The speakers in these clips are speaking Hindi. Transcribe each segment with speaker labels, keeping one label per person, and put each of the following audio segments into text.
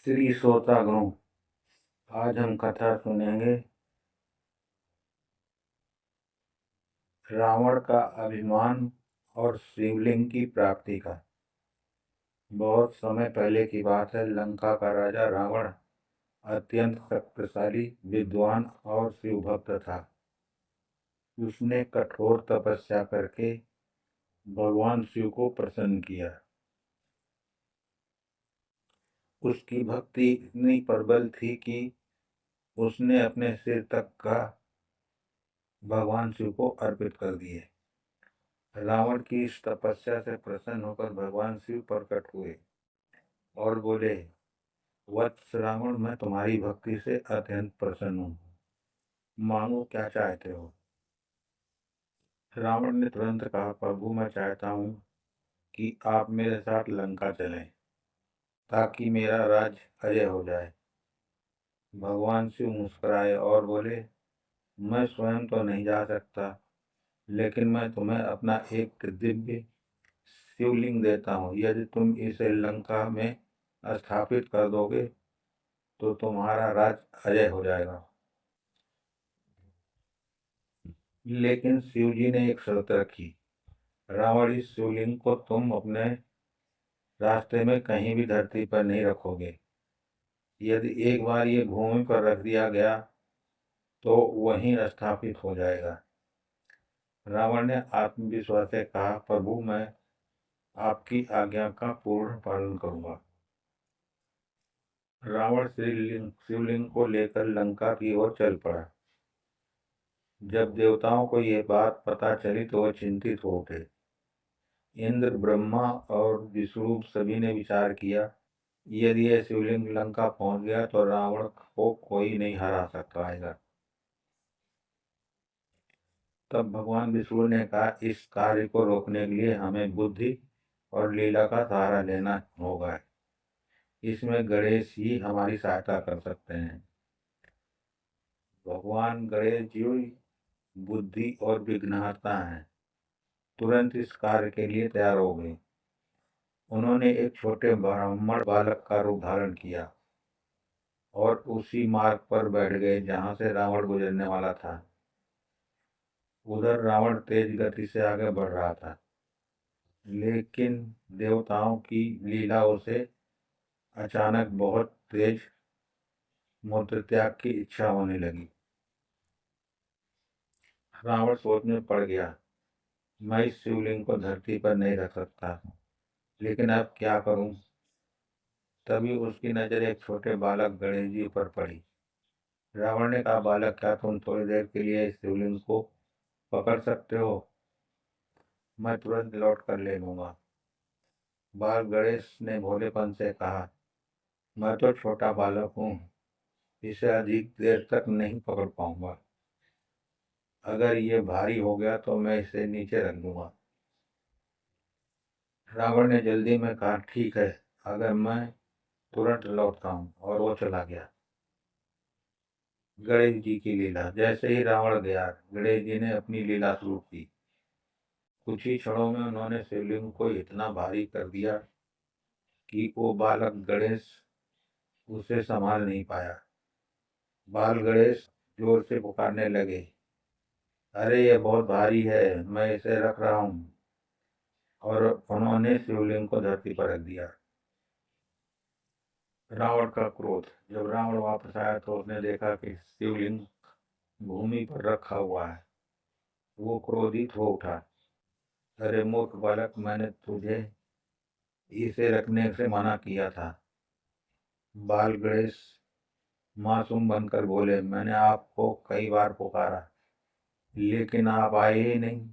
Speaker 1: श्री श्रोतागणों, आज हम कथा सुनेंगे रावण का अभिमान और शिवलिंग की प्राप्ति का। बहुत समय पहले की बात है। लंका का राजा रावण अत्यंत शक्तिशाली, विद्वान और शिवभक्त था। उसने कठोर तपस्या करके भगवान शिव को प्रसन्न किया। उसकी भक्ति इतनी प्रबल थी कि उसने अपने सिर तक का भगवान शिव को अर्पित कर दिए। रावण की इस तपस्या से प्रसन्न होकर भगवान शिव प्रकट हुए और बोले, वत्स रावण, मैं तुम्हारी भक्ति से अत्यंत प्रसन्न हूँ। मांगो, क्या चाहते हो? रावण ने तुरंत कहा, प्रभु, मैं चाहता हूँ कि आप मेरे साथ लंका चलें ताकि मेरा राज्य अजय हो जाए। भगवान शिव मुस्कुराए और बोले, मैं स्वयं तो नहीं जा सकता, लेकिन मैं तुम्हें अपना एक दिव्य शिवलिंग देता हूँ। यदि तुम इसे लंका में स्थापित कर दोगे तो तुम्हारा राज्य अजय हो जाएगा। लेकिन शिव जी ने एक शर्त रखी, रावण, इस शिवलिंग को तुम अपने रास्ते में कहीं भी धरती पर नहीं रखोगे। यदि एक बार ये भूमि पर रख दिया गया तो वहीं स्थापित हो जाएगा। रावण ने आत्मविश्वास से कहा, प्रभु, मैं आपकी आज्ञा का पूर्ण पालन करूंगा। रावण शिवलिंग को लेकर लंका की ओर चल पड़ा। जब देवताओं को यह बात पता चली तो वह चिंतित हो उठे। इंद्र, ब्रह्मा और विष्णु सभी ने विचार किया, यदि यह शिवलिंग लंका पहुंच गया तो रावण को कोई नहीं हरा पाएगा। तब भगवान विष्णु ने कहा, इस कार्य को रोकने के लिए हमें बुद्धि और लीला का सहारा लेना होगा। इसमें गणेश ही हमारी सहायता कर सकते हैं। भगवान गणेश जी बुद्धि और विघ्नहर्ता हैं। तुरंत इस कार्य के लिए तैयार हो गए। उन्होंने एक छोटे ब्राह्मण बालक का रूप धारण किया और उसी मार्ग पर बैठ गए जहां से रावण गुजरने वाला था। उधर रावण तेज गति से आगे बढ़ रहा था, लेकिन देवताओं की लीला उसे अचानक बहुत तेज मूर्ति त्याग की इच्छा होने लगी। रावण सोच में पड़ गया, मैं इस शिवलिंग को धरती पर नहीं रख सकता, लेकिन अब क्या करूं? तभी उसकी नजर एक छोटे बालक गणेश जी पर पड़ी। रावण ने कहा, बालक, क्या तुम थोड़ी देर के लिए इस शिवलिंग को पकड़ सकते हो? मैं तुरंत लौट कर ले लूंगा। बाल गणेश ने भोलेपन से कहा, मैं तो छोटा बालक हूँ, इसे अधिक देर तक नहीं पकड़ पाऊंगा। अगर ये भारी हो गया तो मैं इसे नीचे रख दूंगा। रावण ने जल्दी में कहा, ठीक है, अगर मैं तुरंत लौटता हूँ, और वो चला गया। गणेश जी की लीला। जैसे ही रावण गया, गणेश जी ने अपनी लीला शुरू की। कुछ ही क्षणों में उन्होंने शिवलिंग को इतना भारी कर दिया कि वो बालक गणेश उसे संभाल नहीं पाया। बाल गणेश जोर से पुकारने लगे, अरे ये बहुत भारी है, मैं इसे रख रहा हूँ। और उन्होंने शिवलिंग को धरती पर रख दिया। रावण का क्रोध। जब रावण वापस आया तो उसने देखा कि शिवलिंग भूमि पर रखा हुआ है। वो क्रोधित हो उठा, अरे मूर्ख बालक, मैंने तुझे इसे रखने से मना किया था। बाल गणेश मासूम बनकर बोले, मैंने आपको कई बार पुकारा, लेकिन आप आए ही नहीं।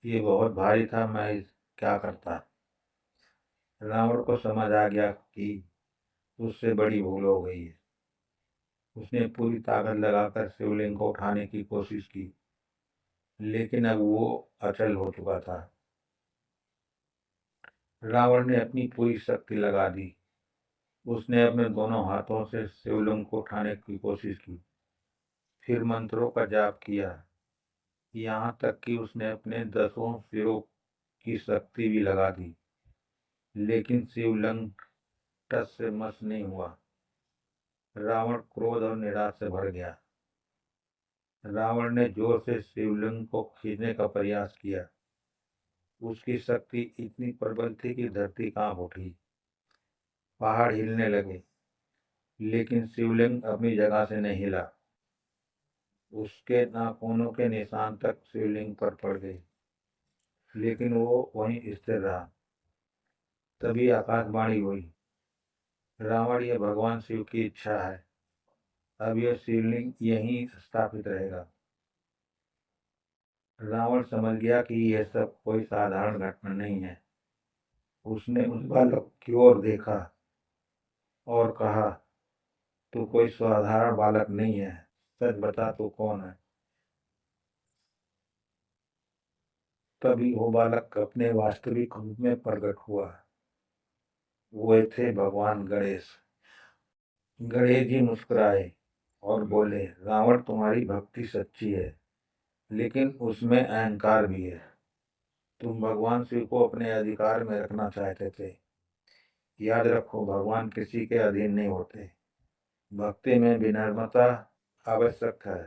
Speaker 1: ये बहुत भारी था, मैं क्या करता। रावण को समझ आ गया कि उससे बड़ी भूल हो गई है। उसने पूरी ताकत लगाकर शिवलिंग को उठाने की कोशिश की, लेकिन अब वो अचल हो चुका था। रावण ने अपनी पूरी शक्ति लगा दी। उसने अपने दोनों हाथों से शिवलिंग को उठाने की कोशिश की, फिर मंत्रों का जाप किया, यहाँ तक कि उसने अपने 10 सिरों की शक्ति भी लगा दी, लेकिन शिवलिंग टस से मस नहीं हुआ। रावण क्रोध और निराशा से भर गया। रावण ने जोर से शिवलिंग को खींचने का प्रयास किया। उसकी शक्ति इतनी प्रबल थी कि धरती कांप उठी, पहाड़ हिलने लगे, लेकिन शिवलिंग अपनी जगह से नहीं हिला। उसके नाखूनों के निशान तक शिवलिंग पर पड़ गए, लेकिन वो वहीं स्थिर रहा। तभी आकाशवाणी हुई, रावण, ये भगवान शिव की इच्छा है, अब यह शिवलिंग यहीं स्थापित रहेगा। रावण समझ गया कि यह सब कोई साधारण घटना नहीं है। उसने उस बालक की ओर देखा और कहा, तू कोई साधारण बालक नहीं है, सच बता तू कौन है। तभी वो बालक अपने वास्तविक रूप में प्रकट हुआ। वे थे भगवान गणेश। गणेश जी मुस्कुराए और बोले, रावण, तुम्हारी भक्ति सच्ची है, लेकिन उसमें अहंकार भी है। तुम भगवान शिव को अपने अधिकार में रखना चाहते थे। याद रखो, भगवान किसी के अधीन नहीं होते। भक्ति में विनम्रता आवश्यक है।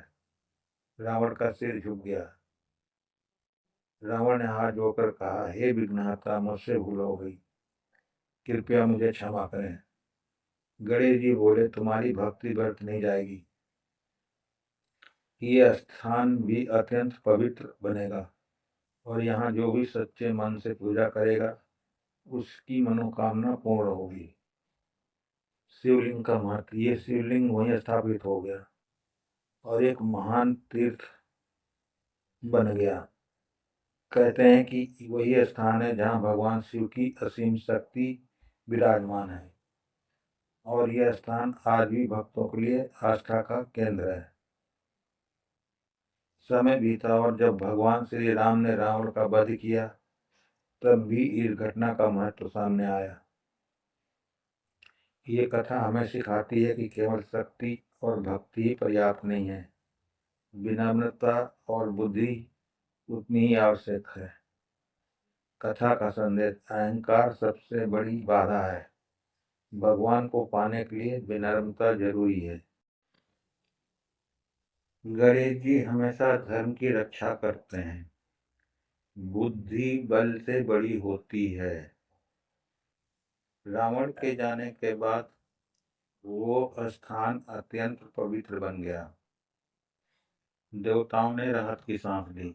Speaker 1: रावण का सिर झुक गया। रावण ने हाथ जोड़कर कहा, हे विघ्नहर्ता, मुझसे भूल हो गई, कृपया मुझे क्षमा करें। गणेश जी बोले, तुम्हारी भक्ति व्यर्थ नहीं जाएगी, ये स्थान भी अत्यंत पवित्र बनेगा, और यहाँ जो भी सच्चे मन से पूजा करेगा उसकी मनोकामना पूर्ण होगी। शिवलिंग का महत्व, ये शिवलिंग वहीं स्थापित हो गया और एक महान तीर्थ बन गया। कहते हैं कि वही स्थान है जहाँ भगवान शिव की असीम शक्ति विराजमान है, और यह स्थान आज भी भक्तों के लिए आस्था का केंद्र है। समय बीता और जब भगवान श्री राम ने रावण का वध किया, तब भी इस घटना का महत्व सामने आया। ये कथा हमें सिखाती है कि केवल शक्ति और भक्ति ही पर्याप्त नहीं है, विनम्रता और बुद्धि उतनी ही आवश्यक है। कथा का संदेश, अहंकार सबसे बड़ी बाधा है, भगवान को पाने के लिए विनम्रता जरूरी है। गणेश जी हमेशा धर्म की रक्षा करते हैं। बुद्धि बल से बड़ी होती है। रावण के जाने के बाद वो स्थान अत्यंत पवित्र बन गया। देवताओं ने राहत की सांस ली,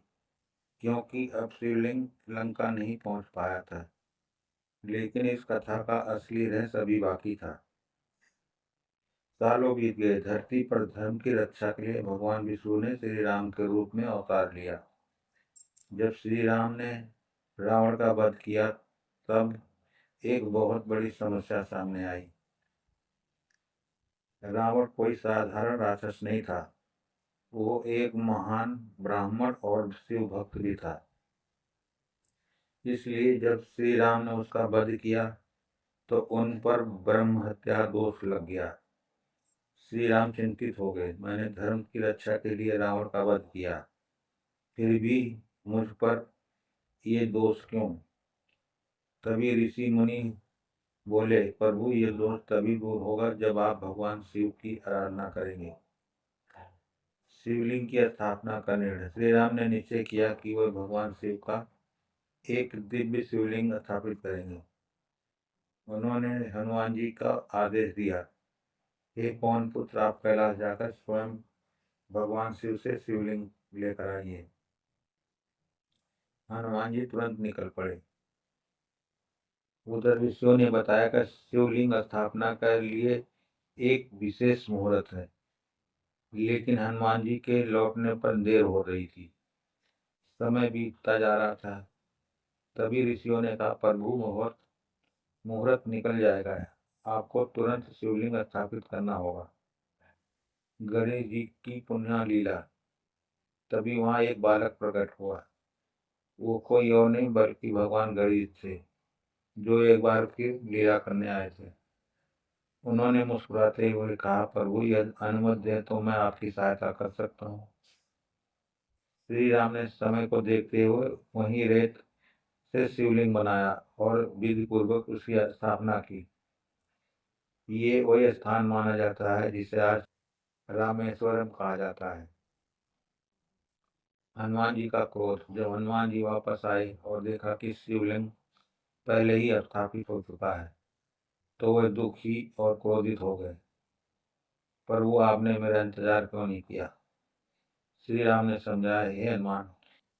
Speaker 1: क्योंकि अब शिवलिंग लंका नहीं पहुंच पाया था। लेकिन इस कथा का असली रहस्य अभी बाकी था। सालों बीत गए। धरती पर धर्म की रक्षा के लिए भगवान विष्णु ने श्री राम के रूप में अवतार लिया। जब श्री राम ने रावण का वध किया, तब एक बहुत बड़ी समस्या सामने आई। रावण कोई साधारण राक्षस नहीं था, वो एक महान ब्राह्मण और शिव भक्त भी था। इसलिए जब श्री राम ने उसका वध किया, तो उन पर ब्रह्म हत्या दोष लग गया। श्री राम चिंतित हो गए, मैंने धर्म की रक्षा के लिए रावण का वध किया, फिर भी मुझ पर ये दोष क्यों। तभी ऋषि मुनि बोले, प्रभु, ये दोष तभी दूर होगा जब आप भगवान शिव की आराधना करेंगे। शिवलिंग की स्थापना का निर्णय, श्री राम ने निश्चय किया कि वह भगवान शिव का एक दिव्य शिवलिंग स्थापित करेंगे। उन्होंने हनुमान जी का आदेश दिया, हे पवन पुत्र, आप कैलाश जाकर स्वयं भगवान शिव से शिवलिंग लेकर आइए। हनुमान जी तुरंत निकल पड़े। उधर ऋषियों ने बताया कि शिवलिंग स्थापना के लिए एक विशेष मुहूर्त है, लेकिन हनुमान जी के लौटने पर देर हो रही थी। समय बीतता जा रहा था। तभी ऋषियों ने कहा, प्रभु, मुहूर्त मुहूर्त निकल जाएगा, आपको तुरंत शिवलिंग स्थापित करना होगा। गणेश जी की पुण्य लीला। तभी वहां एक बालक प्रकट हुआ। वो कोई और नहीं बल्कि भगवान गणेश थे, जो एक बार फिर लीला करने आए थे। उन्होंने मुस्कुराते हुए कहा, प्रभु, यदि अनुमति दें तो मैं आपकी सहायता कर सकता हूँ। श्री राम ने समय को देखते हुए वहीं रेत से शिवलिंग बनाया और विधि पूर्वक उसकी स्थापना की। ये वही स्थान माना जाता है जिसे आज रामेश्वरम कहा जाता है। हनुमान जी का क्रोध। जब हनुमान जी वापस आए और देखा कि शिवलिंग पहले ही स्थापित हो चुका है, तो वे दुखी और क्रोधित हो गए। प्रभु, आपने मेरा इंतजार क्यों नहीं किया? श्री राम ने समझाया, हे हनुमान,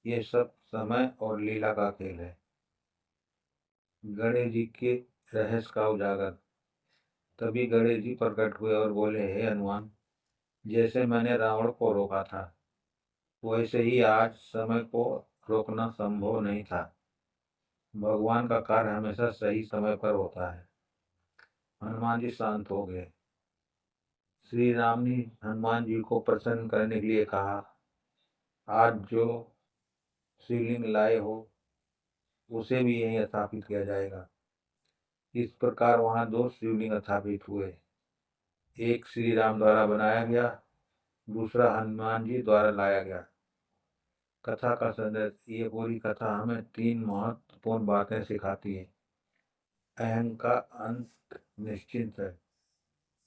Speaker 1: ये सब समय और लीला का खेल है। गणेश जी के रहस्य का उजागर। तभी गणेश जी प्रकट हुए और बोले, हे हनुमान, जैसे मैंने रावण को रोका था, वैसे ही आज समय को रोकना संभव नहीं था। भगवान का कार्य हमेशा सही समय पर होता है। हनुमान जी शांत हो गए। श्री राम ने हनुमान जी को प्रसन्न करने के लिए कहा, आज जो शिवलिंग लाए हो उसे भी यहीं स्थापित किया जाएगा। इस प्रकार वहां दो शिवलिंग स्थापित हुए। एक श्री राम द्वारा बनाया गया, दूसरा हनुमान जी द्वारा लाया गया। कथा का संदेश। ये पूरी कथा हमें तीन महत्वपूर्ण बातें सिखाती है। अहंकार अंत निश्चिंत है।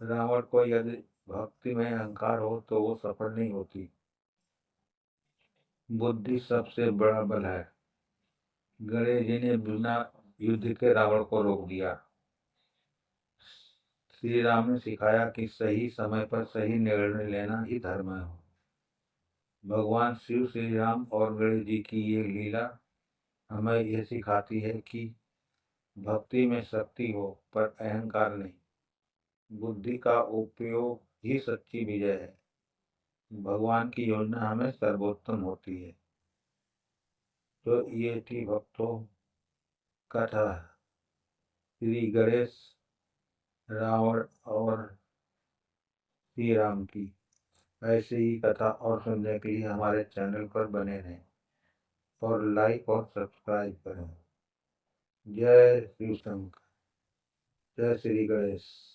Speaker 1: रावण को यदि भक्ति में अहंकार हो तो वो सफल नहीं होती। बुद्धि सबसे बड़ा बल है। गणेश जी ने बिना युद्ध के रावण को रोक दिया। श्री राम ने सिखाया कि सही समय पर सही निर्णय लेना ही धर्म है। भगवान शिव, श्री राम और गणेश जी की ये लीला हमें यह सिखाती है कि भक्ति में शक्ति हो पर अहंकार नहीं। बुद्धि का उपयोग ही सच्ची विजय है। भगवान की योजना हमें सर्वोत्तम होती है। तो ये थी भक्तों कथा श्री गणेश, रावण और श्री राम की। ऐसे ही कथा और सुनने के लिए हमारे चैनल पर बने रहें और लाइक और सब्सक्राइब करें। जय श्री शंकर। जय श्री गणेश।